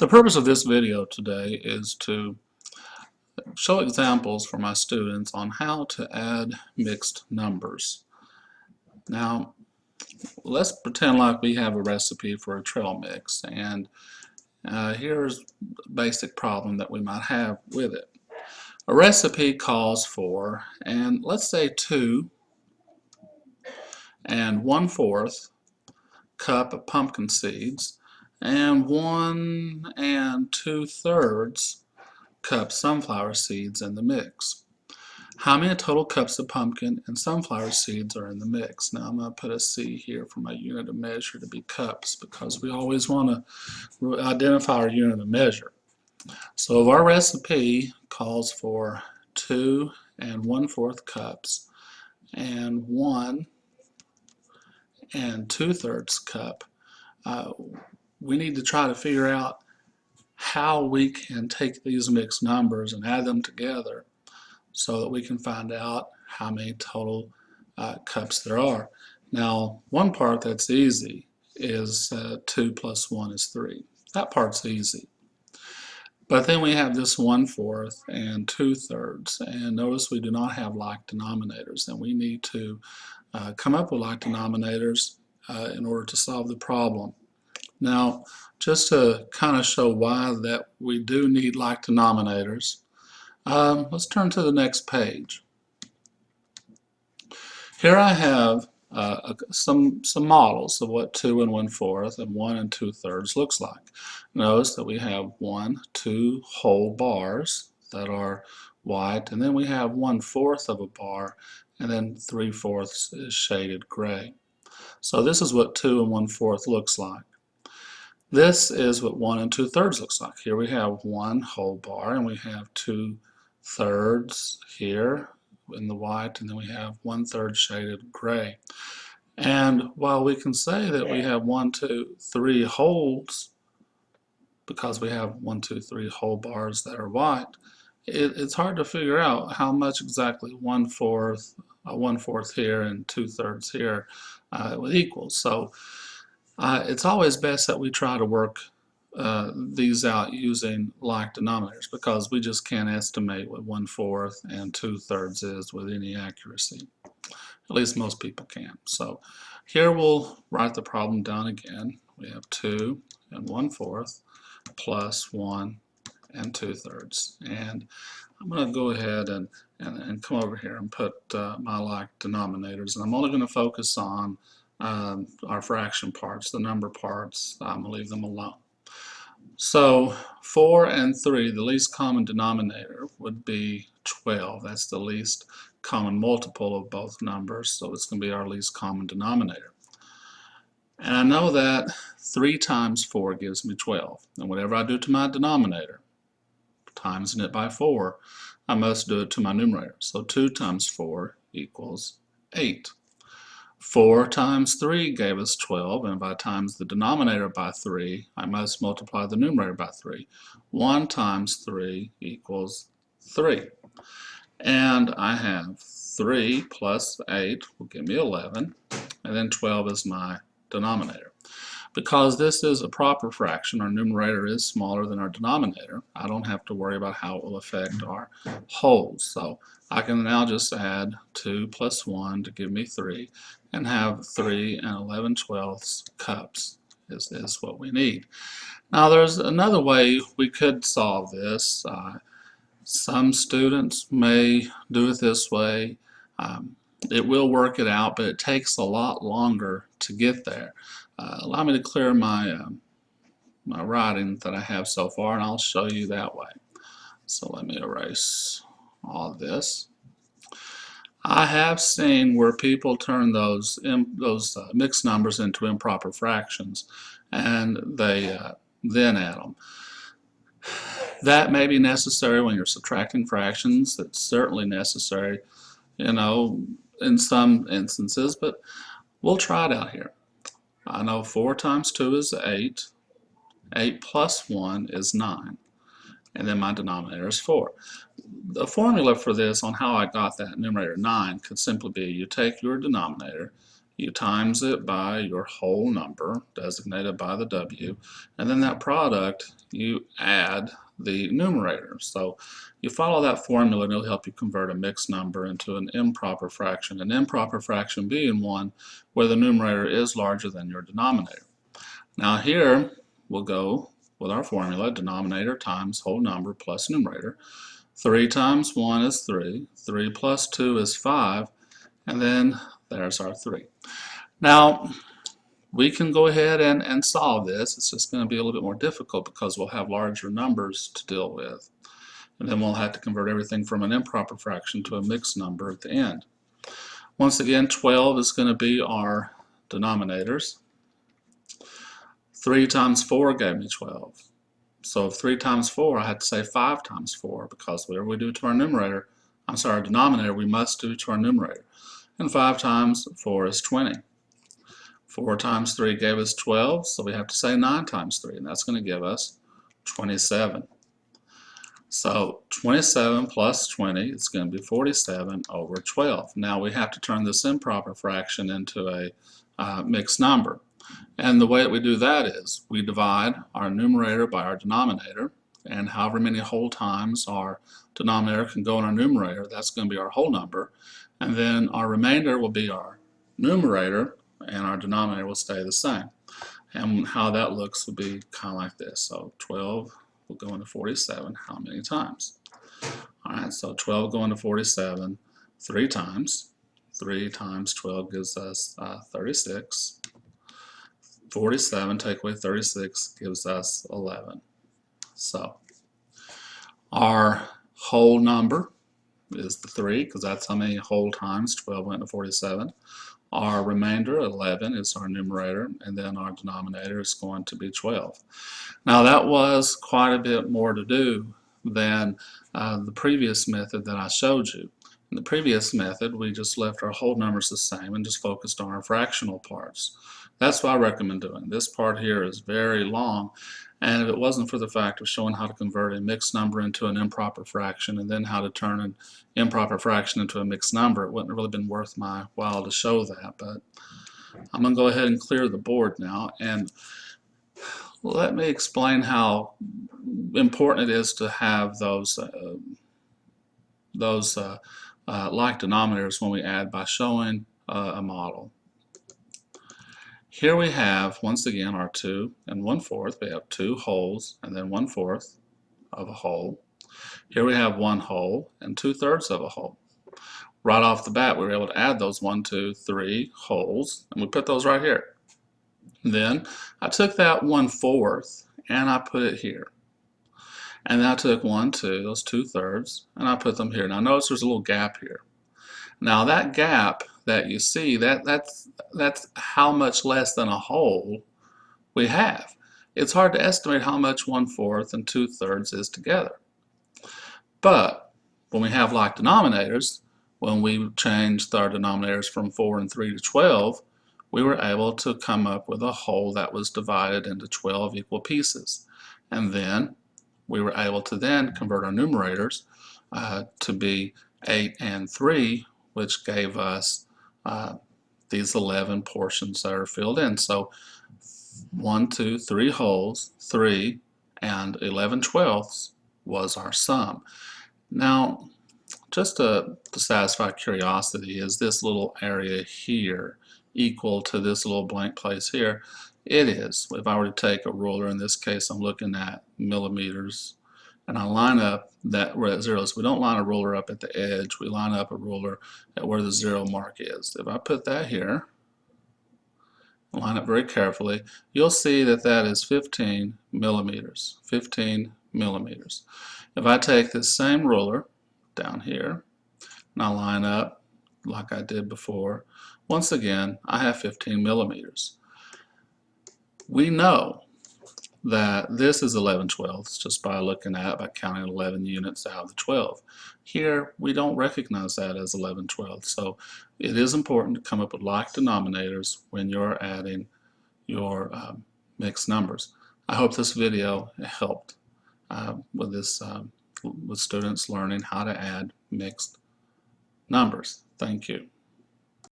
The purpose of this video today is to show examples for my students on how to add mixed numbers. Now, let's pretend like we have a recipe for a trail mix, and here's the basic problem that we might have with it. A recipe calls for, and let's say 2 1/4 cup of pumpkin seeds and 1 2/3 cup sunflower seeds in the mix. How many total cups of pumpkin and sunflower seeds are in the mix? Now I'm going to put a C here for my unit of measure to be cups because we always want to identify our unit of measure. So if our recipe calls for 2 1/4 cups and 1 2/3 cup, we need to try to figure out how we can take these mixed numbers and add them together so that we can find out how many total cups there are. Now, one part that's easy is 2 plus 1 is 3. That part's easy. But then we have this 1/4 and 2/3, and notice we do not have like denominators, and we need to come up with like denominators in order to solve the problem. Now, just to kind of show why that we do need like denominators, let's turn to the next page. Here I have some models of what 2 1/4 and 1 2/3 looks like. Notice that we have 2 whole bars that are white, and then we have 1/4 of a bar, and then 3/4 is shaded gray. So this is what 2 1/4 looks like. This is what 1 2/3 looks like. Here we have 1 whole bar, and we have 2/3 here in the white, and then we have 1/3 shaded gray. And while we can say that we have 1 2 3 wholes, because we have 1 2 3 whole bars that are white, it's hard to figure out how much exactly 1/4 here and 2/3 here would equal. So it's always best that we try to work these out using like denominators, because we just can't estimate what 1/4 and 2/3 is with any accuracy. At least most people can. So here we'll write the problem down again. We have 2 1/4 plus 1 2/3. And I'm going to go ahead and come over here and put my like denominators. And I'm only going to focus on our fraction parts, the number parts. I'm going to leave them alone. So 4 and 3, the least common denominator would be 12. That's the least common multiple of both numbers, so it's going to be our least common denominator. And I know that 3 times 4 gives me 12. And whatever I do to my denominator, timesing it by 4, I must do it to my numerator. So 2 times 4 equals 8. 4 times 3 gave us 12, and if I times the denominator by 3, I must multiply the numerator by 3. 1 times 3 equals 3. And I have 3 plus 8 will give me 11, and then 12 is my denominator. Because this is a proper fraction, our numerator is smaller than our denominator, I don't have to worry about how it will affect our wholes. So I can now just add 2 plus 1 to give me 3, and have 3 11/12 cups is what we need. Now there's another way we could solve this. Some students may do it this way. It will work it out, but it takes a lot longer to get there. Allow me to clear my my writing that I have so far, and I'll show you that way. So let me erase all of this. I have seen where people turn those mixed numbers into improper fractions, and they then add them. That may be necessary when you're subtracting fractions. It's certainly necessary, you know, in some instances, but we'll try it out here. I know 4 times 2 is 8. 8 plus 1 is 9. And then my denominator is 4. The formula for this on how I got that numerator 9 could simply be you take your denominator, you times it by your whole number, designated by the W, and then that product, you add the numerator. So you follow that formula and it'll help you convert a mixed number into an improper fraction. An improper fraction being one where the numerator is larger than your denominator. Now here we'll go with our formula, denominator times whole number plus numerator. 3 times 1 is 3, 3 plus 2 is 5, and then there's our 3. Now, we can go ahead and solve this. It's just going to be a little bit more difficult because we'll have larger numbers to deal with. And then we'll have to convert everything from an improper fraction to a mixed number at the end. Once again, 12 is going to be our denominators. 3 times 4 gave me 12. So 3 times 4, I had to say 5 times 4 because whatever we do to our numerator, our denominator, we must do to our numerator. And 5 times 4 is 20. 4 times 3 gave us 12, so we have to say 9 times 3, and that's going to give us 27. So 27 plus 20 is going to be 47 over 12. Now we have to turn this improper fraction into a mixed number. And the way that we do that is we divide our numerator by our denominator, and however many whole times our denominator can go in our numerator, that's going to be our whole number. And then our remainder will be our numerator, and our denominator will stay the same. And how that looks would be kind of like this. So 12 will go into 47 how many times? Alright, so 12 go into 47 3 times. 3 times 12 gives us 36. 47, take away 36, gives us 11. So our whole number is the 3, because that's how many whole times 12 went to 47. Our remainder, 11, is our numerator, and then our denominator is going to be 12. Now that was quite a bit more to do than the previous method that I showed you. In the previous method, we just left our whole numbers the same and just focused on our fractional parts. That's what I recommend doing. This part here is very long, and if it wasn't for the fact of showing how to convert a mixed number into an improper fraction and then how to turn an improper fraction into a mixed number, it wouldn't have really been worth my while to show that. But I'm going to go ahead and clear the board now, and let me explain how important it is to have those like denominators when we add by showing a model. Here we have, once again, our 2 and 1/4. We have 2 wholes and then 1/4 of a whole. Here we have 1 whole and 2/3 of a whole. Right off the bat, we were able to add those 1, 2, 3 wholes, and we put those right here. Then I took that 1/4 and I put it here. And then I took 1, 2, those 2/3, and I put them here. Now notice there's a little gap here. Now that gap that you see, that's how much less than a whole we have. It's hard to estimate how much 1/4 and 2/3 is together. But when we have like denominators, when we changed our denominators from 4 and 3 to 12, we were able to come up with a whole that was divided into 12 equal pieces. And then we were able to then convert our numerators to be 8 and 3, which gave us these 11 portions that are filled in. So 1, 2, 3 wholes, 3, and 11/12 was our sum. Now, just to satisfy curiosity, is this little area here equal to this little blank place here? It is. If I were to take a ruler, in this case I'm looking at millimeters, and I line up that we're at zeros. We don't line a ruler up at the edge, we line up a ruler at where the 0 mark is. If I put that here, line up very carefully, you'll see that that is 15 millimeters. 15 millimeters. If I take this same ruler down here and I line up like I did before, once again I have 15 millimeters. We know that this is 11/12 just by counting 11 units out of the 12. Here we don't recognize that as 11/12, so it is important to come up with like denominators when you're adding your mixed numbers. I hope this video helped with students learning how to add mixed numbers. Thank you.